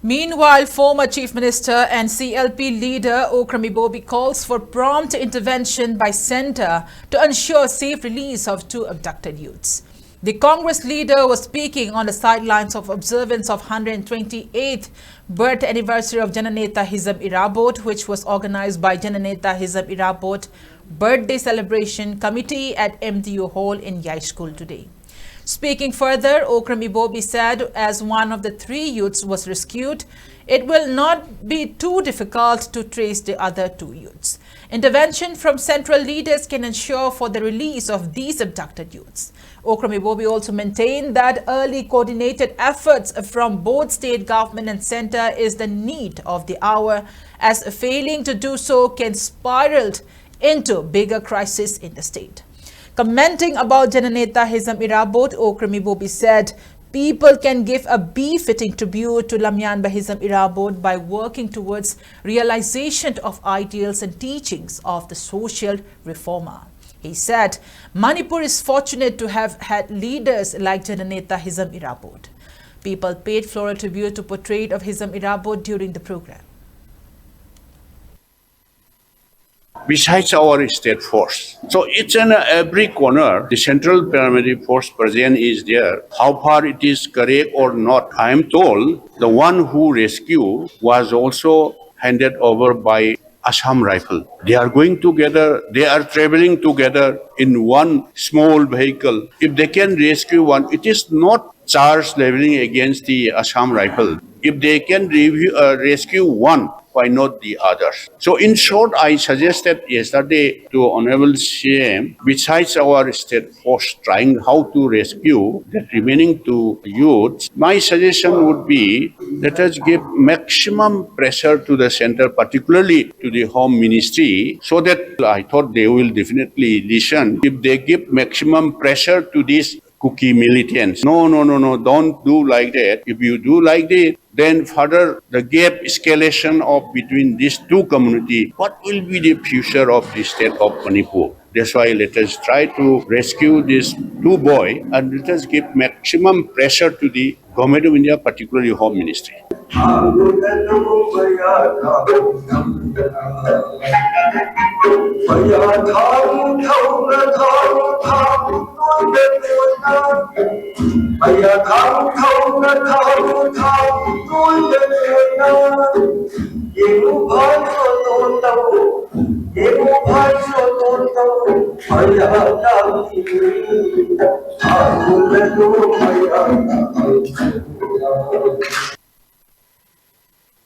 Meanwhile, former Chief Minister and CLP leader Ibobi calls for prompt intervention by centre to ensure safe release of two abducted youths. The Congress leader was speaking on the sidelines of observance of 128th birth anniversary of Jananeta Hizam Irabot, which was organized by Jananeta Hizam Irabot Birthday Celebration Committee at MTU Hall in Yai School today. Speaking further, Ibobi said as one of the three youths was rescued, it will not be too difficult to trace the other two youths. Intervention from central leaders can ensure for the release of these abducted youths. Ibobi also maintained that early coordinated efforts from both state government and centre is the need of the hour, as failing to do so can spiral into bigger crisis in the state. Commenting about Jananeta Hizam Irabot, Ibobi said, people can give a befitting tribute to Lamyan Hizam Irabot by working towards realization of ideals and teachings of the social reformer. He said, Manipur is fortunate to have had leaders like Jananeta Hizam Irabot. People paid floral tribute to portrait of Hizam Irabot during the program. Besides our state force. So each and every corner, the central paramilitary force present is there. How far it is correct or not, I am told the one who rescued was also handed over by Assam Rifle. They are going together, they are traveling together in one small vehicle. If they can rescue one, it is not charge leveling against the Assam Rifle. If they can rescue one, why not the others? So in short, I suggested yesterday to Honorable CM, besides our state force trying how to rescue the remaining two youths, my suggestion would be let us give maximum pressure to the center, particularly to the Home Ministry, so that I thought they will definitely listen. If they give maximum pressure to these cookie militants. No, don't do like that. If you do like that, then further the gap escalation of between these two communities, what will be the future of the state of Manipur? That's why let us try to rescue these two boys and let us give maximum pressure to the Government of India, particularly Home Ministry.